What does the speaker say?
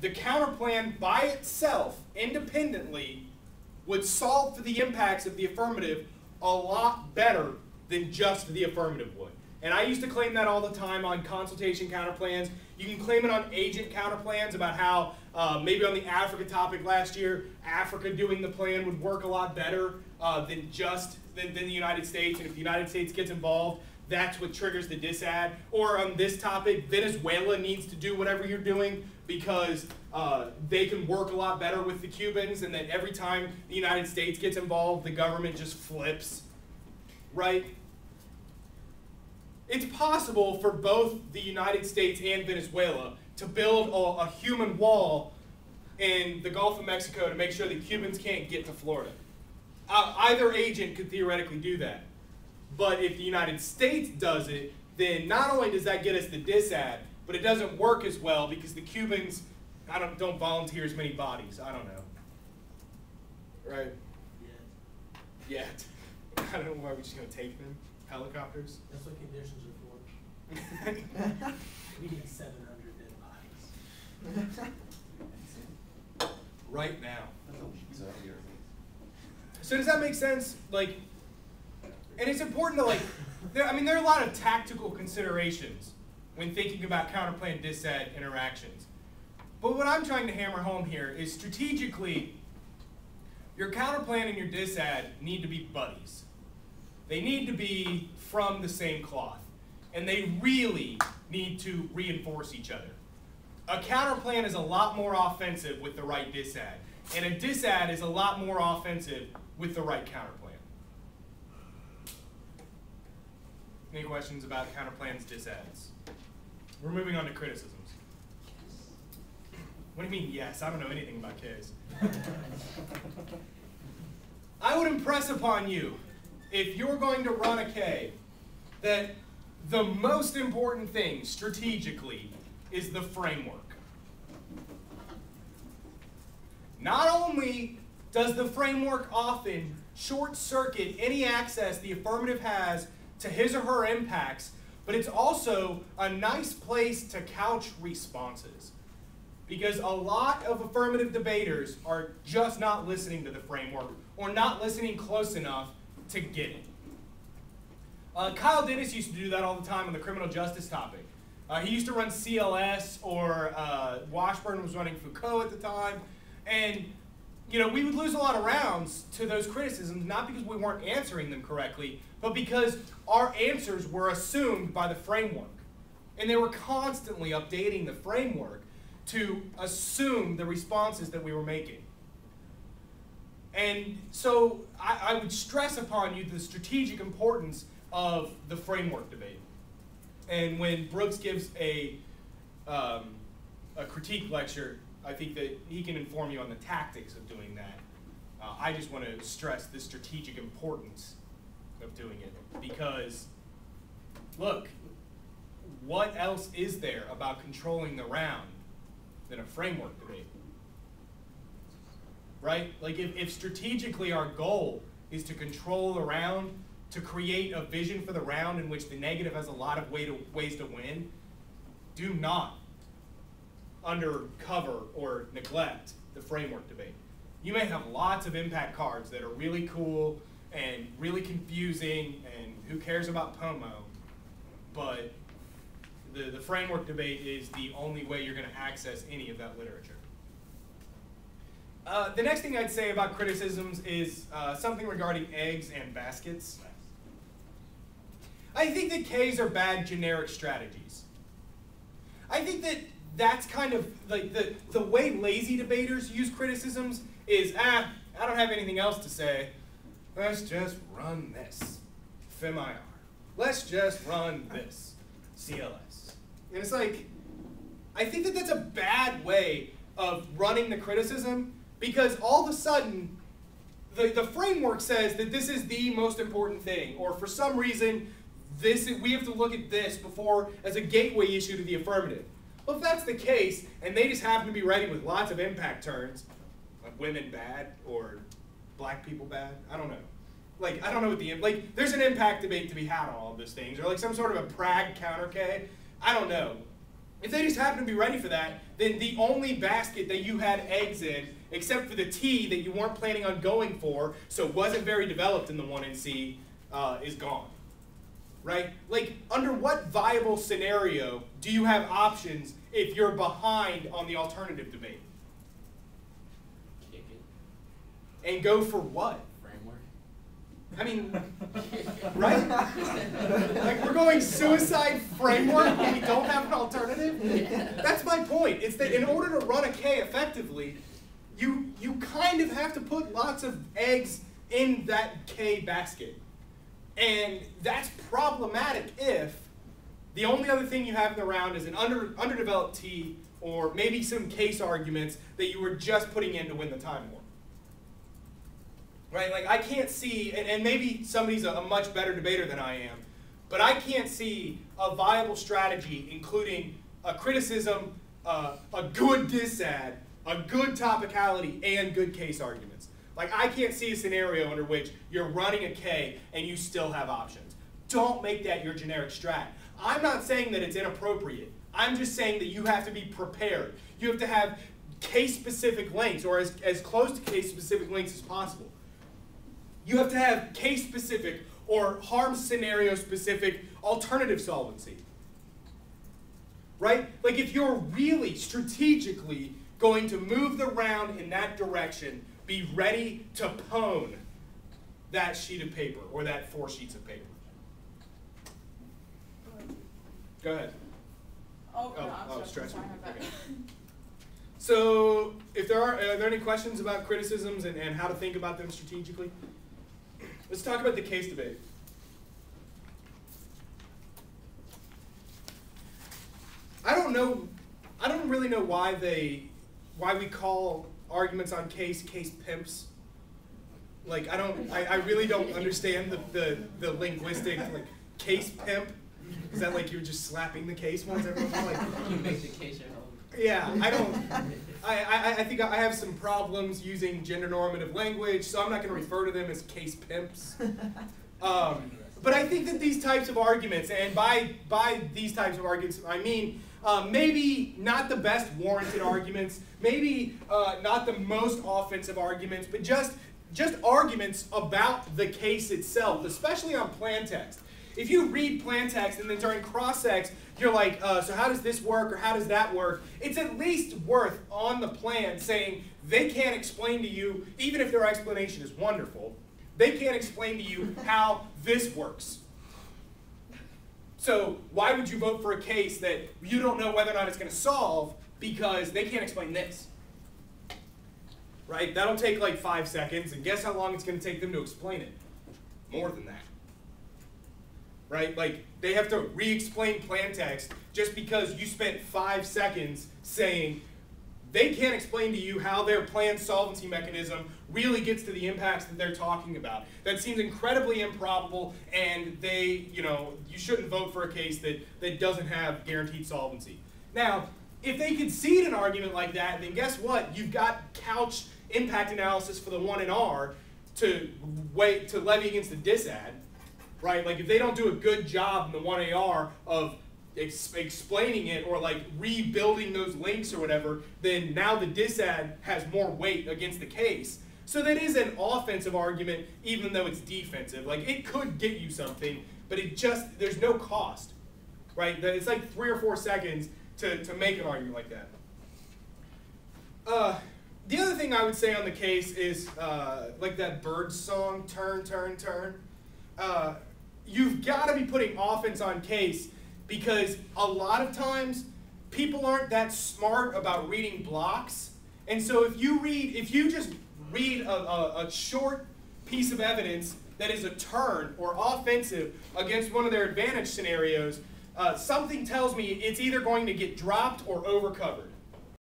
the counterplan by itself, independently, would solve for the impacts of the affirmative a lot better than just the affirmative would. And I used to claim that all the time on consultation counterplans. You can claim it on agent counterplans about how maybe on the Africa topic last year, Africa doing the plan would work a lot better than the United States. And if the United States gets involved, that's what triggers the disad. Or on this topic, Venezuela needs to do whatever you're doing because they can work a lot better with the Cubans, and that every time the United States gets involved, the government just flips, right? It's possible for both the United States and Venezuela to build a human wall in the Gulf of Mexico to make sure the Cubans can't get to Florida. Either agent could theoretically do that. But if the United States does it, then not only does that get us the disad, but it doesn't work as well because the Cubans don't volunteer as many bodies. I don't know. Right? Yet. I don't know why we're just going to take them. Helicopters? That's what conditions are for. We need 700 dead bodies. Right now. So does that make sense? Like, and it's important to there are a lot of tactical considerations when thinking about counterplan disad interactions. But what I'm trying to hammer home here is strategically, your counterplan and your disad need to be buddies. They need to be from the same cloth. And they really need to reinforce each other. A counterplan is a lot more offensive with the right disad. And a disad is a lot more offensive with the right counterplan. Any questions about counterplans, disads? We're moving on to criticisms. What do you mean, yes? I don't know anything about Ks. I would impress upon you, if you're going to run a K, that the most important thing strategically is the framework. Not only does the framework often short-circuit any access the affirmative has to his or her impacts, but it's also a nice place to couch responses. Because a lot of affirmative debaters are just not listening to the framework or not listening close enough to get it. Kyle Dennis used to do that all the time on the criminal justice topic. He used to run CLS, or Washburn was running Foucault at the time. And we would lose a lot of rounds to those criticisms, not because we weren't answering them correctly, but because our answers were assumed by the framework. And they were constantly updating the framework to assume the responses that we were making. And so I would stress upon you the strategic importance of the framework debate. And when Brooks gives a critique lecture, I think that he can inform you on the tactics of doing that. I just want to stress the strategic importance of doing it. Because, look, what else is there about controlling the round than a framework debate? Right? Like if strategically our goal is to control the round, to create a vision for the round in which the negative has a lot of ways to win, do not undercover or neglect the framework debate. You may have lots of impact cards that are really cool and really confusing, and who cares about POMO, but the framework debate is the only way you're going to access any of that literature. The next thing I'd say about criticisms is something regarding eggs and baskets. I think that Ks are bad generic strategies. I think that that's kind of like the way lazy debaters use criticisms is, I don't have anything else to say. Let's just run this, FemIR. Let's just run this, CLS. And it's like, I think that that's a bad way of running the criticism, because all of a sudden, the framework says that this is the most important thing, or for some reason, we have to look at this before as a gateway issue to the affirmative. Well, if that's the case, and they just happen to be writing with lots of impact turns, like women bad, or black people bad, I don't know. Like, I don't know what there's an impact debate to be had on all of those things, or like some sort of a Prague counter K, I don't know. If they just happen to be ready for that, then the only basket that you had eggs in, except for the T that you weren't planning on going for, so wasn't very developed in the 1NC, is gone. Right? Like, under what viable scenario do you have options if you're behind on the alternative debate? Kick it. And go for what? Framework. I mean, right? Like, we're going suicide framework when we don't have an alternative? That's my point. It's that in order to run a K effectively, you kind of have to put lots of eggs in that K basket. And that's problematic if the only other thing you have in the round is an underdeveloped T or maybe some case arguments that you were just putting in to win the time war. Right? Like, I can't see, and maybe somebody's a much better debater than I am, but I can't see a viable strategy including a criticism, a good disad, a good topicality, and good case arguments. Like, I can't see a scenario under which you're running a K and you still have options. Don't make that your generic strat. I'm not saying that it's inappropriate. I'm just saying that you have to be prepared. You have to have case-specific links, or as close to case-specific links as possible. You have to have case-specific or harm scenario-specific alternative solvency. Right? Like, if you're really strategically going to move the round in that direction, be ready to pwn that sheet of paper or that 4 sheets of paper. Go ahead. Stress. Okay. So, if are there any questions about criticisms and how to think about them strategically? Let's talk about the case debate. I don't really know why we call arguments on case pimps. Like, I really don't understand the linguistic, like, case pimp. Is that like you're just slapping the case once every once in a while? Like, You make the case your home. yeah, I think I have some problems using gender normative language, so I'm not going to refer to them as case pimps. But I think that these types of arguments, and by these types of arguments, I mean maybe not the best warranted arguments, maybe not the most offensive arguments, but just arguments about the case itself, especially on plan text. If you read plan text and then during cross-ex, you're like, so how does this work or how does that work? It's at least worth on the plan saying they can't explain to you, even if their explanation is wonderful, they can't explain to you how this works. So why would you vote for a case that you don't know whether or not it's going to solve because they can't explain this? Right? That'll take like 5 seconds, and guess how long it's going to take them to explain it? More than that. Right? Like, they have to re-explain plan text just because you spent 5 seconds saying they can't explain to you how their plan solvency mechanism really gets to the impacts that they're talking about. That seems incredibly improbable, and you shouldn't vote for a case that doesn't have guaranteed solvency. Now, if they concede an argument like that, then guess what? You've got couch impact analysis for the 1 in R to levy against the disad. Right? Like, if they don't do a good job in the 1AR of explaining it or like rebuilding those links or whatever, then now the disad has more weight against the case. So that is an offensive argument, even though it's defensive. Like, it could get you something, but there's no cost. Right? It's like 3 or 4 seconds to make an argument like that. The other thing I would say on the case is like that Birds song, turn, turn, turn. You've got to be putting offense on case because a lot of times people aren't that smart about reading blocks. And so if you just read a short piece of evidence that is a turn or offensive against one of their advantage scenarios, something tells me it's either going to get dropped or overcovered.